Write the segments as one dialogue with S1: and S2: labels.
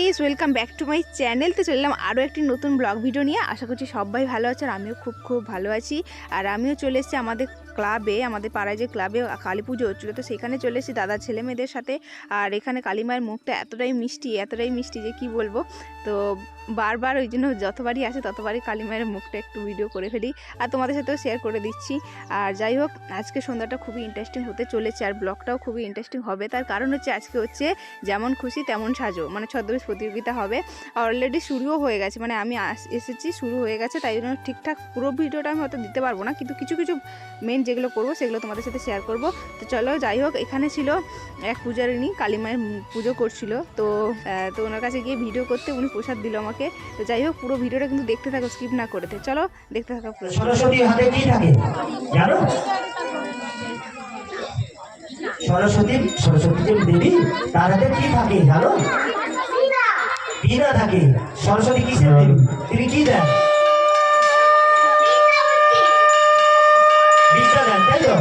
S1: Guys, welcome back to my channel. তো চললাম আরও একটি নতুন ব্লগ ভিডিও নিয়ে। আশা করছি সবাই ভালো আছে আর আমিও খুব ভালো আছি। আর আমিও চলে এসেছি আমাদের ক্লাবে, আমাদের পাড়ায় যে ক্লাবে কালী পুজো হচ্ছিলো, তো সেখানে চলে এসেছি দাদার ছেলে মেয়েদের সাথে। আর এখানে কালী মায়ের মুখটা এতটাই মিষ্টি যে কি বলবো। তো বারবার ওই জন্য যতবারই আসে ততবারই কালী মায়ের মুখটা একটু ভিডিও করে ফেলি আর তোমাদের সাথেও শেয়ার করে দিচ্ছি। আর যাই হোক, আজকে সন্ধ্যাটা খুবই ইন্টারেস্টিং হতে চলেছে আর ব্লগটাও খুবই ইন্টারেস্টিং হবে। তার কারণ হচ্ছে আজকে হচ্ছে যেমন খুশি তেমন সাজো, মানে ছদ্মবেশ প্রতিযোগিতা হবে। অলরেডি শুরুও হয়ে গেছে, মানে আমি এসেছি শুরু হয়ে গেছে, তাই জন্য ঠিকঠাক পুরো ভিডিওটা আমি হয়তো দিতে পারবো না, কিন্তু কিছু মেন যেগুলো করবো সেগুলো তোমাদের সাথে শেয়ার করব। তো চলো, যাই হোক, এখানে ছিল এক পূজারিনী, কালী মায়ের পুজো করছিল। তো ওনার কাছে গিয়ে ভিডিও করতে উনি প্রসাদ দিল আমাকে। তো যাই হোক, পুরো ভিডিওটা কিন্তু দেখতে থাকো, স্কিপ না করতে। চলো দেখতে থাকো।
S2: সরস্বতী হাতে কি থাকে জানো? সরস্বতী যে দেবী, তার হাতে কি থাকে জানো? বীণা থাকে। সরস্বতী কিসের দেবী? তিনি কি দেন? বিদ্যা দেন, তাই তো?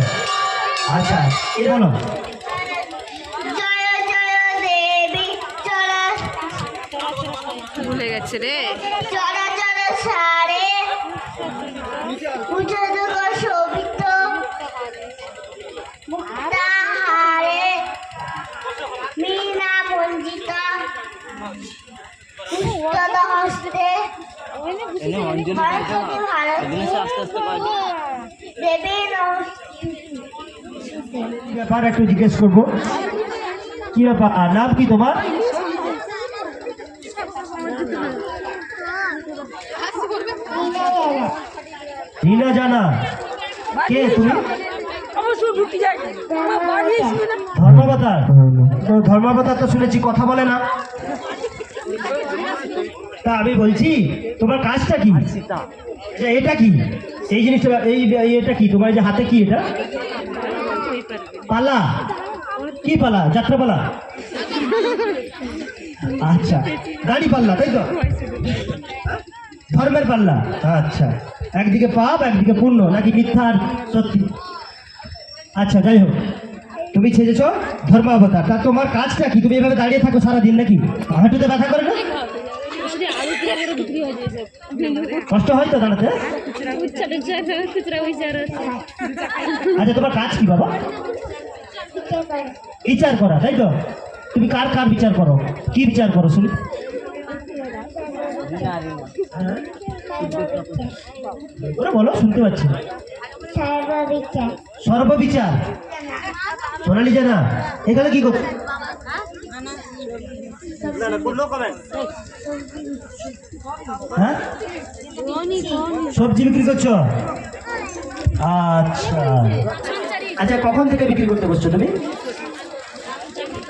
S2: আচ্ছা, এ বলো।
S1: ভুলে গেছে রে।
S2: ব্যাপার একটু জিজ্ঞেস করবো, কি ব্যাপার? নাম কি তোমার? রিনা জানা। কে তুমি? ধর্মাবতার। তো ধর্মাবতার তো শুনেছি কথা বলে না। তা আমি বলছি, তোমার কাজটা কি? এটা কি এই জিনিসটা? এটা কি তোমার যে হাতে? কি এটা? পালা? কি পালা? যাত্রা পালা? আচ্ছা, গাড়ি পাল্লা, তাই তো? ধর্মের পাল্লা। আচ্ছা, একদিকে পাপ একদিকে পুণ্য, নাকি মিথ্যা আর সত্যি? আচ্ছা, যাই হোক, তুমি ছেড়েছ ধর্মাবতার। তা তোমার কাজটা কি? তুমি এভাবে দাঁড়িয়ে থাকো সারাদিন নাকি? হাঁটুতে ব্যথা করে না? কষ্ট হয় তো দাঁড়াতে? আচ্ছা, তোমার কাজ কি বাবা? বিচার করা, তাই তো? তুমি কার বিচার করো? কি বিচার করো শুনি? বলো, শুনতে পাচ্ছি। সর্ববিচার। সোনালি জানা, এখানে কি করছো? হ্যাঁ, সবজি বিক্রি করছো? আচ্ছা আচ্ছা, কখন থেকে বিক্রি করতে বসছো তুমি?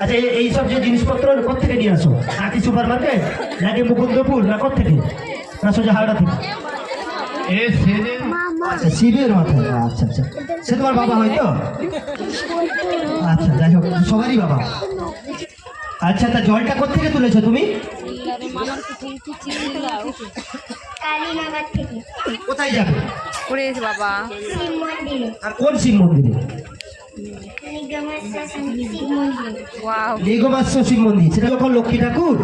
S2: আচ্ছা, এইসব যে জিনিসপত্র কোথেকে নিয়ে আসো? নাকি সুপার মার্কেট, নাকি মুকুন্দপুর, না কোথেকে? না সোজা হাওড়া থেকে? আচ্ছা, শিবের মাথায়। আচ্ছা আচ্ছা, সে তোমার বাবা হয়তো? আচ্ছা, যাই হোক, সবারই বাবা। আচ্ছা, তা জলটা কোথেকে তুলেছো তুমি? কোথায় যাবে?
S1: বাবা,
S2: আর কোন শিব মন্দিরে? শিব মন্দির। সেটা যখন লক্ষ্মী ঠাকুর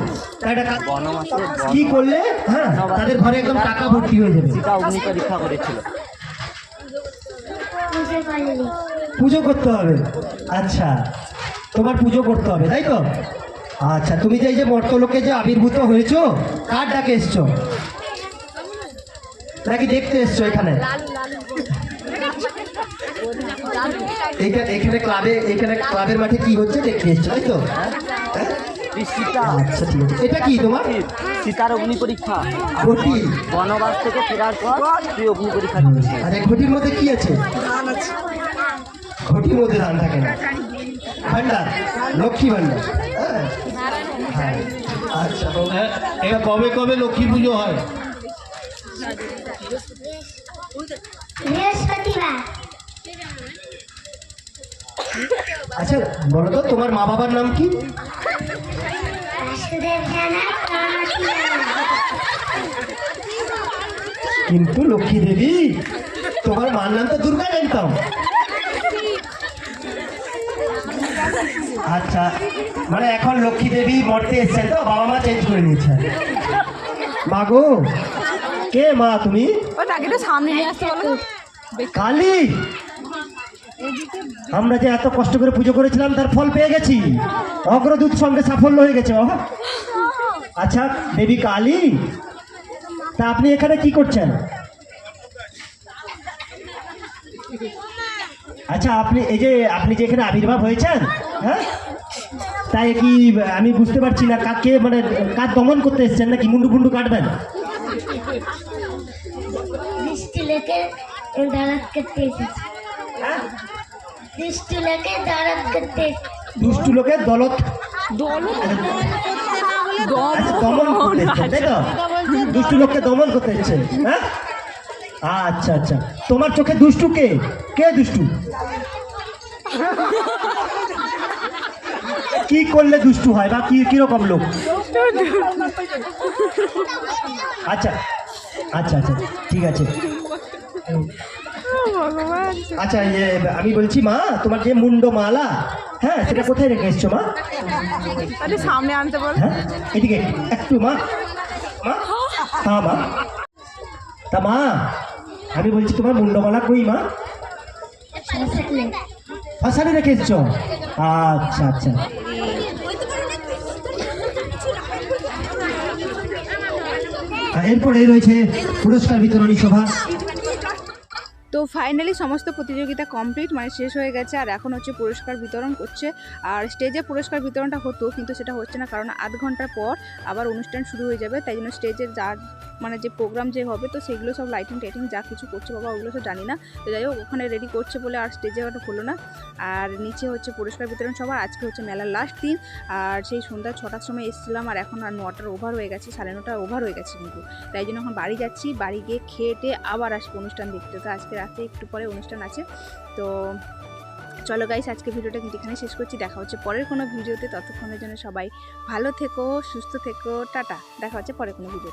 S2: কি করলে, হ্যাঁ, তাদের ঘরে একদম টাকা ভর্তি হয়ে যাবে। পরীক্ষা করেছিল, পুজো করতে হবে। আচ্ছা, তোমার পুজো করতে হবে, তাই তো? আচ্ছা, তুমি যে এই যে মর্তলোকে যে আবির্ভূত হয়েছো, কার ডাকে এসছো নাকি দেখতে এসছো এখানে? এখানে ক্লাবের মাঠে কি হচ্ছে দেখতে এসছো, তাই তো? আচ্ছা, ঠিক আছে। এটা কি তোমার?
S3: সীতার অগ্নি পরীক্ষা।
S2: ঘটি?
S3: বনবাস থেকে ফেরার পর তুই অগ্নি পরীক্ষা দিবি।
S2: আরে, ঘটির মধ্যে কি আছে? ঘটির মধ্যে ধান থাকে না, ভান্ডার, লক্ষ্মী ভান্ডার। হ্যাঁ, আচ্ছা,
S4: এটা কবে কবে লক্ষ্মী পুজো হয়?
S2: আচ্ছা, বলো তো, তোমার মা বাবার নাম কি? কিন্তু লক্ষ্মী দেবী, তোমার মার নাম তো দুর্গা জানতাম। আচ্ছা, মানে এখন লক্ষ্মী দেবী মরতে এসছেন তো, বাবা মা চেঞ্জ করে নিয়েছেন। মা গো, কে মা তুমি?
S1: ও তাকে তো সামনে নিয়ে আসতে বলো।
S2: কালী, আমরা যে এত কষ্ট করে পুজো করেছিলাম তার ফল পেয়ে গেছি, অগ্রদূত সঙ্গে সাফল্য হয়ে গেছে। আচ্ছা দেবী কালী, তা আপনি এখানে কি করছেন? আচ্ছা আপনি এই যে আপনি যে এখানে আবির্ভাব হয়েছেন, হ্যাঁ, তাই কি আমি বুঝতে পারছি না, কাকে মানে কার দমন করতে এসেছেন নাকি মুন্ডু ফুন্ডু কাটবেন?
S5: দৃষ্টি লেকে দাঁড়াত করতে এসেছি। দৃষ্টি লেকে দাঁড়াত করতে এসেছি।
S2: দুষ্টু লোকের দলত আচ্ছা, দমন করতে এসেছেন, তাই তো? দুষ্টু লোককে দমন করতে এসেছেন, হ্যাঁ? আচ্ছা আচ্ছা, তোমার চোখে দুষ্টু কে? কে দুষ্টু? কি করলে দুষ্টু হয় বা কি কিরকম লোক? আচ্ছা আচ্ছা আচ্ছা, ঠিক আছে। আচ্ছা আমি বলছি মা, তোমার যে মুন্ডমালা, হ্যাঁ, সেটা কোথায় রেখে এসছো মা?
S1: সামনে আনতে বল।
S2: হ্যাঁ, এদিকে একটু মা, মা, হ্যাঁ মা। তা মা, আমি বলছি তোমার মুন্ডমালা কই মা? ফাঁসানে রেখে এসছো? আচ্ছা আচ্ছা। এরপরে রয়েছে পুরস্কার বিতরণী সভা।
S1: তো ফাইনালি সমস্ত প্রতিযোগিতা কমপ্লিট, মানে শেষ হয়ে গেছে। আর এখন হচ্ছে পুরস্কার বিতরণ করছে। আর স্টেজে পুরস্কার বিতরণটা হতো, কিন্তু সেটা হচ্ছে না, কারণ আধ ঘন্টার পর আবার অনুষ্ঠান শুরু হয়ে যাবে। তাই জন্য স্টেজের মানে যে প্রোগ্রাম যে হবে, তো সেগুলো সব লাইটিং টাইটিং যা কিছু করছে বাবা, ওগুলো সব জানি না। তো যাই হোক, ওখানে রেডি করছে বলে আর স্টেজে ওটা হলো না। আর নিচে হচ্ছে পুরস্কার বিতরণ সভা। আজকে হচ্ছে মেলার লাস্ট দিন। আর সেই সন্ধ্যা 6টার সময় এসেছিলাম, আর এখন আর 9টার ওভার হয়ে গেছে, 9:30 ওভার হয়ে গেছে কিন্তু। তাই জন্য এখন বাড়ি যাচ্ছি, বাড়ি গিয়ে খেয়ে আবার আসবো অনুষ্ঠান দেখতে। তো আজকে রাতে একটু পরে অনুষ্ঠান আছে। তো চলো গাইস, আজকে ভিডিওটা কিন্তু এখানে শেষ করছি। দেখা হচ্ছে পরের কোনো ভিডিওতে। ততক্ষণের জন্য সবাই ভালো থেকো, সুস্থ থেকো, টাটা। দেখা হচ্ছে পরের কোনো ভিডিও।